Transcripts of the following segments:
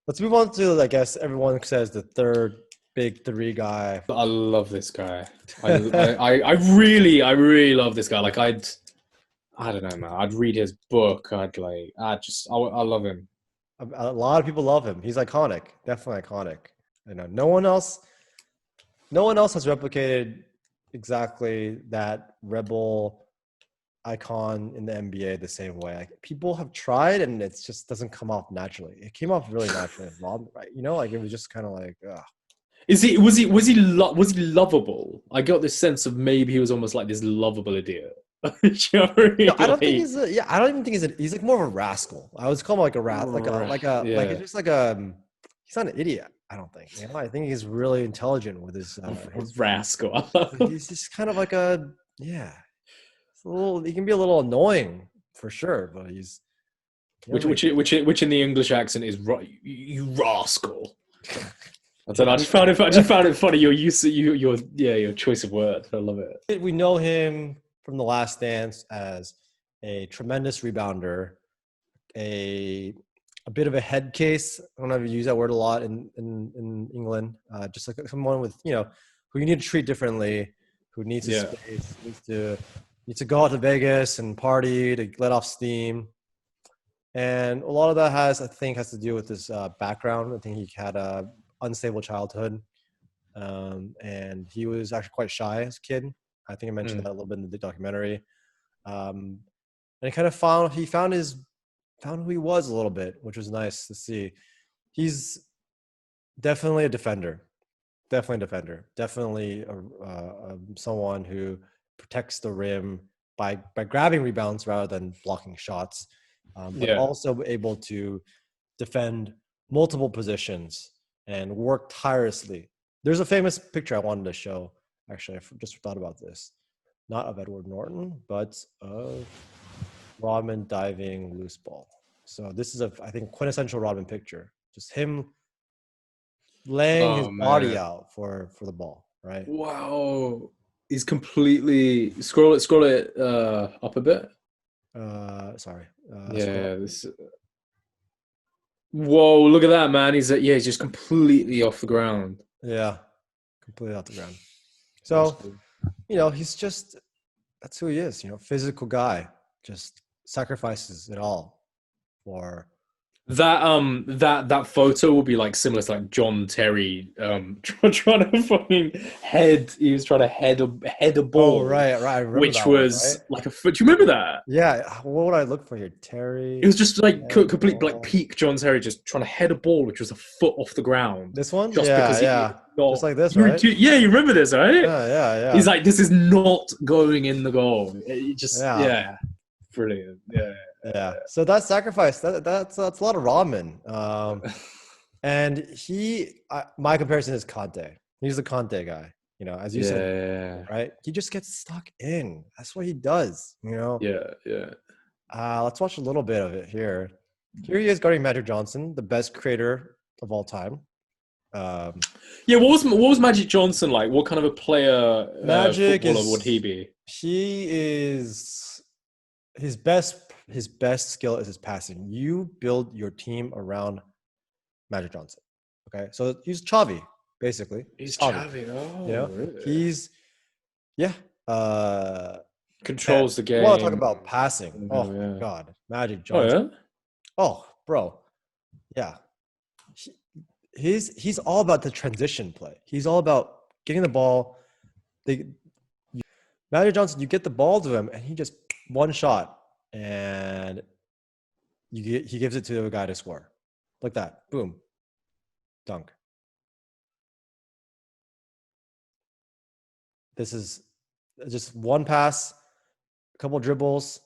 Let's move on to, I guess everyone says the third big three guy. I love this guy. I really love this guy. Like I don't know, man. I'd read his book. I love him. A lot of people love him. He's iconic, definitely iconic. No one else has replicated exactly that rebel icon in the NBA the same way. Like, people have tried, and it just doesn't come off naturally. It came off really naturally as Rob, right? Like it was just kind of like, ugh. Was he lovable? I got this sense of maybe he was almost like this lovable idiot. Do you know what I No, mean? I don't think Like, I don't even think he's like more of a rascal. I would call him like a rat, like yeah, it's just like a. He's not an idiot. I don't think. I think he's really intelligent with his. rascal. He's just kind of like a, yeah. It's a little. He can be a little annoying for sure, but he's. Which in the English accent is you rascal. I don't know. I just found it funny. Your choice of words. I love it. We know him from The Last Dance as a tremendous rebounder, a bit of a head case. I don't know if you use that word a lot in England. Just like someone with, who you need to treat differently, who needs his space, needs to go out to Vegas and party to let off steam. And a lot of that has to do with his background. I think he had a unstable childhood, and he was actually quite shy as a kid. I think I mentioned that a little bit in the documentary. And he kind of found who he was a little bit, which was nice to see. He's definitely a defender. Definitely someone who protects the rim by grabbing rebounds rather than blocking shots, but also able to defend multiple positions and work tirelessly. There's a famous picture I wanted to show. Actually, I just thought about this. Not of Edward Norton, but of Rodman diving loose ball. So this is I think, quintessential Rodman picture. Just him laying his Oh body man! out for the ball, right? Wow, he's completely scroll it up a bit. Sorry. Scroll Yeah, this. Whoa! Look at that, man. He's just completely off the ground. Yeah, completely off the ground. That's So, cool. he's just, that's who he is. Physical guy, just sacrifices it all for. That photo will be like similar to like John Terry trying to fucking he was trying to head a Oh, ball, right. I remember which that one, right? was like a foot. Do you remember that? Yeah. What would I look for here? It Terry. was just like complete like Ball. peak John Terry just trying to head a ball which was a foot off the ground, This one? just Yeah, because he yeah. Just not. like this, right? Yeah, you remember this, right? Yeah, yeah, He's yeah. like, this is not going in the goal. It just Yeah. brilliant. Yeah. Yeah. So that sacrifice, that's a lot of ramen. And my comparison is Kante. He's the Kante guy, as you said, Yeah. right? He just gets stuck in. That's what he does. Yeah. Let's watch a little bit of it here. Here he is guarding Magic Johnson, the best creator of all time. Yeah, what was Magic Johnson like? What kind of a player, Magic footballer would he is be? he is his best skill is his passing. You build your team around Magic Johnson. Okay, so he's Xavi basically. He's Xavi. Xavi. Oh, really? He's yeah. Controls the You want to talk game. about passing? Oh my Yeah. God, Magic Oh Johnson. yeah. Oh, bro, yeah. He's all about the transition play. He's all about getting the ball. Magic Johnson, you get the ball to him, and he just one shot, and he gives it to a guy to score, like that. Boom, dunk. This is just one pass, a couple dribbles,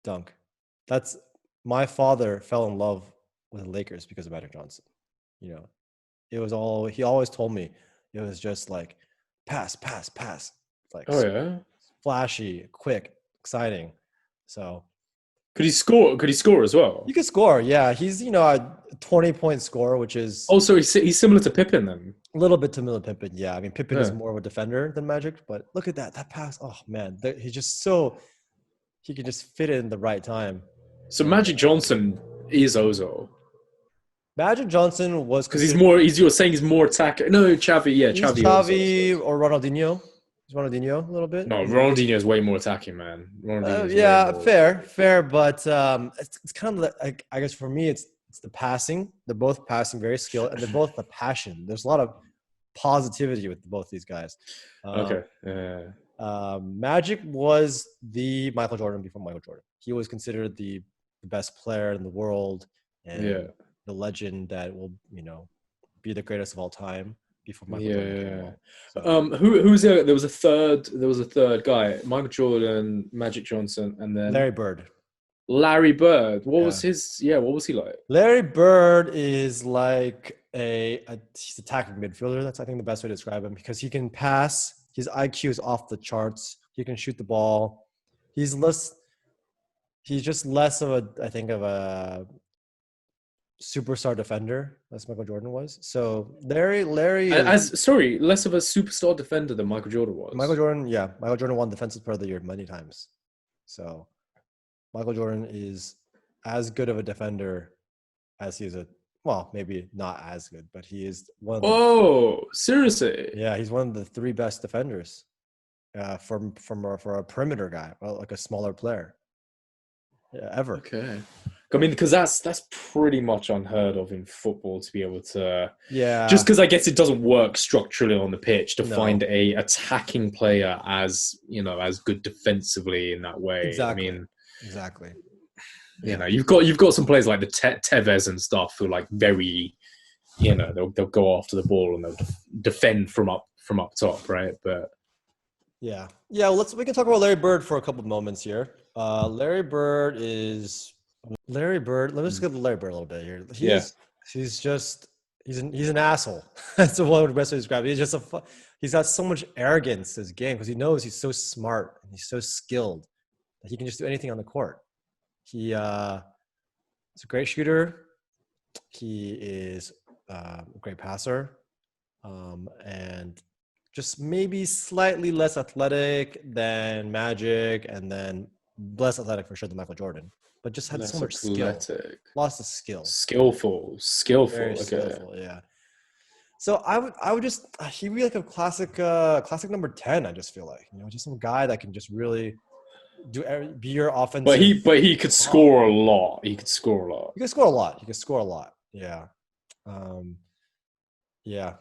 dunk. That's my father fell in love with the Lakers because of Magic Johnson. It was all he always told me. It was just like pass, like Oh yeah. flashy, quick, exciting. So Could he score? Could he score as well? you can score. Yeah, he's a 20-point scorer, which is Also, he's similar to Pippen then. a little bit to Miller Pippen. Yeah, I mean Pippen is Yeah. more of a defender than Magic, but look at that pass. Oh man, he's just he can just fit it in the right time. So Magic Johnson is Ozil. Magic Johnson was Because he's considered. more. You're saying he's more attacker. No, Xavi. Yeah, He's Xavi also. I Xavi suppose. or Ronaldinho. He's Ronaldinho a little bit. No, Ronaldinho is way more attacking, man. Ronaldinho is way Yeah, more. fair, but it's kind of like, I guess for me, it's the passing. They're both passing, very skilled, and they're both the passion. There's a lot of positivity with both these guys. Okay. Yeah. Magic was the Michael Jordan before Michael Jordan. He was considered the best player in the world and Yeah. the legend that will, be the greatest of all time before Michael Jordan came Yeah. along. So, Who's there? There was a third guy. Michael Jordan, Magic Johnson, and then Larry Bird. Larry Bird. What Yeah. was his? Yeah. What was he like? Larry Bird is like he's a attacking midfielder. That's, I think, the best way to describe him because he can pass. His IQ is off the charts. He can shoot the ball. He's just less of a superstar defender as Michael Jordan was. So Larry Less of a superstar defender than Michael Jordan was. Michael Jordan won Defensive Player of the Year many times. So Michael Jordan is as good of a defender as he is maybe not as good, but he is one of the. Oh, seriously? Yeah, he's one of the 3 best defenders for a perimeter guy, like a smaller player. Yeah, ever. Okay. I mean, because that's pretty much unheard of in football to be able to. Yeah. Just because I guess it doesn't work structurally on the pitch to No. find a attacking player as good defensively in that way. Exactly. I mean, exactly. You've got some players like the Tevez and stuff who like very, they'll go after the ball and they'll defend from up top, right? But yeah. We can talk about Larry Bird for a couple of moments here. Larry Bird. Let me just get Larry Bird a little bit here. He's an asshole. That's the one best way to describe it. He's got so much arrogance to his game because he knows he's so smart and he's so skilled that he can just do anything on the court. He is a great shooter. He is a great passer, and just maybe slightly less athletic than Magic, and then less athletic for sure than Michael Jordan. But just had so much skill, lots of skill, skillful. Very skillful, yeah. So I would just he'd be like a classic number 10. I just feel like just some guy that can just really be your offensive. But he could score a lot. He could score a lot. He could score a lot. Yeah. Yeah.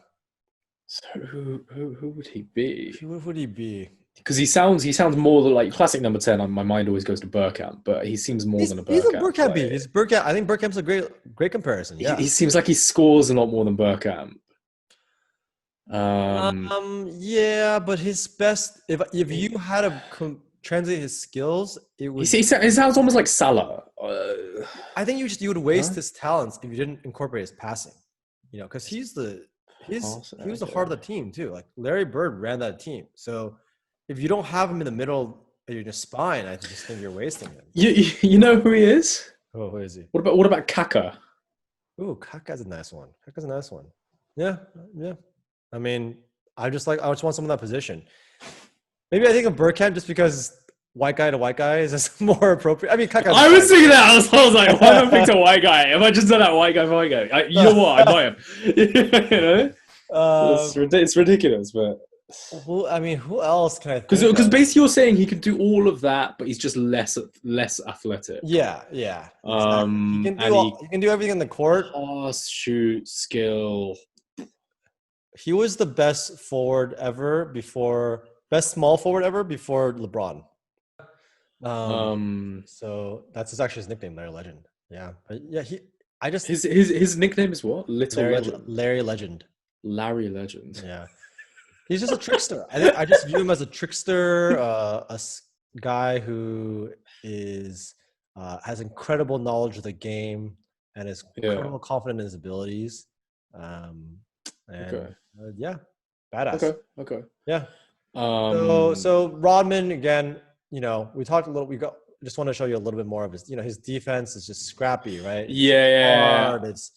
So who would he be? Who would he be? Because he sounds more like classic number 10. My mind always goes to Bergkamp, but he seems more than a Bergkamp. He's a Bergkamp. He's Bergkamp. I think Bergkamp's a great comparison. Yeah. He seems like he scores a lot more than Bergkamp. Yeah, but his best. If you had to translate his skills, it would. He sounds almost like Salah. I think you would waste his talents if you didn't incorporate his passing. Because he was the heart of the team too. Like Larry Bird ran that team. So if you don't have him in the middle of your spine, I just think you're wasting him. You know who he is? Oh, who is he? What about Kaka? Ooh, Kaka's a nice one. Yeah. I mean, I just want someone in that position. Maybe I think of Bergkamp just because white guy to white guy is just more appropriate. I mean, Kaka. I was thinking that. I was like, why have I picked a white guy? Have I just done that white guy for white guy? You know what? I might have. It's ridiculous, but. Who else can I think Because basically you're saying he can do all of that, but he's just less athletic. Yeah. Exactly. He can do everything on the court. Pass, shoot, skill. He was the best small forward ever before LeBron. So that's actually his nickname, Larry Legend. Yeah, but yeah, his nickname is what? Larry Legend. Larry Legend. Yeah, he's just a trickster. I just view him as a trickster, a guy who has incredible knowledge of the game and is incredible confident in his abilities. Badass. Okay. Yeah. So Rodman again. We talked a little. Just want to show you a little bit more of his. His defense is just scrappy, right? Yeah. Hard. It's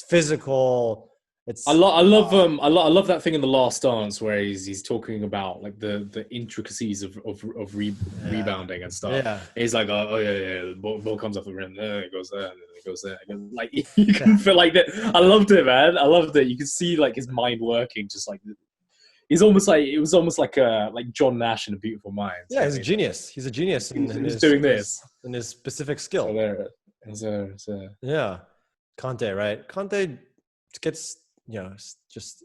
physical. It's I love that thing in the Last Dance where he's talking about like the intricacies of rebounding and stuff. yeah, He's like, yeah, the ball comes off the rim, it goes there, and then it goes there. And like you can yeah, feel like that. I loved it, man. I loved it. You can see like his mind working, just like he's almost like it was almost like John Nash in A Beautiful Mind. yeah. He's a genius. He's a genius in He's his doing this. in his specific So skill. there, Yeah, Kante, right? Kante gets just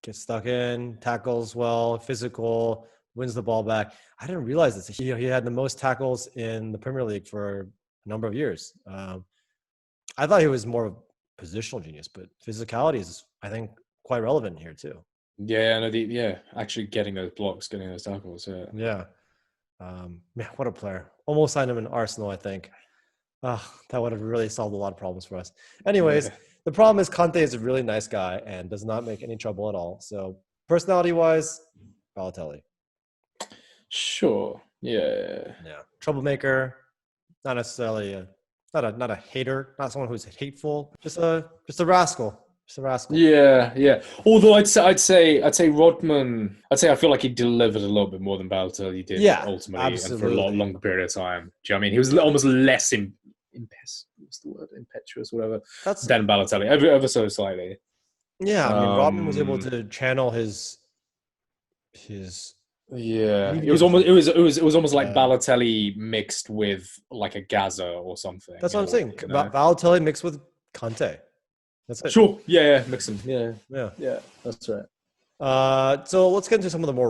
gets stuck in, tackles well, physical, wins the ball back. I didn't realize this. He had the most tackles in the Premier League for a number of years. I thought he was more of a positional genius, but physicality is, I think, quite relevant here too. yeah, no, actually getting those blocks, getting those tackles. Yeah. Yeah. Man, what a player. Almost signed him in Arsenal, I think. That would have really solved a lot of problems for us. Anyways, Yeah. the problem is Kante is a really nice guy and does not make any trouble at all. So personality-wise, Balotelli. Sure. Yeah. Yeah. Troublemaker, not necessarily not a hater, not someone who's hateful, just a rascal. Just a rascal. Yeah. Although I'd say Rodman. I feel like he delivered a little bit more than Balotelli did. Yeah, ultimately, absolutely. and for a lot longer period of time. Do you know what I mean? He was almost less what's the word? Impetuous, whatever. Than Balotelli, ever so slightly. Yeah, I mean, Rodman was able to channel his. Yeah, it was almost like Balotelli mixed with like a Gaza or something. That's what I'm saying. Balotelli mixed with Kante. That's it. Sure. Yeah. Mix them. Yeah. Yeah. That's right. So let's get into some of the more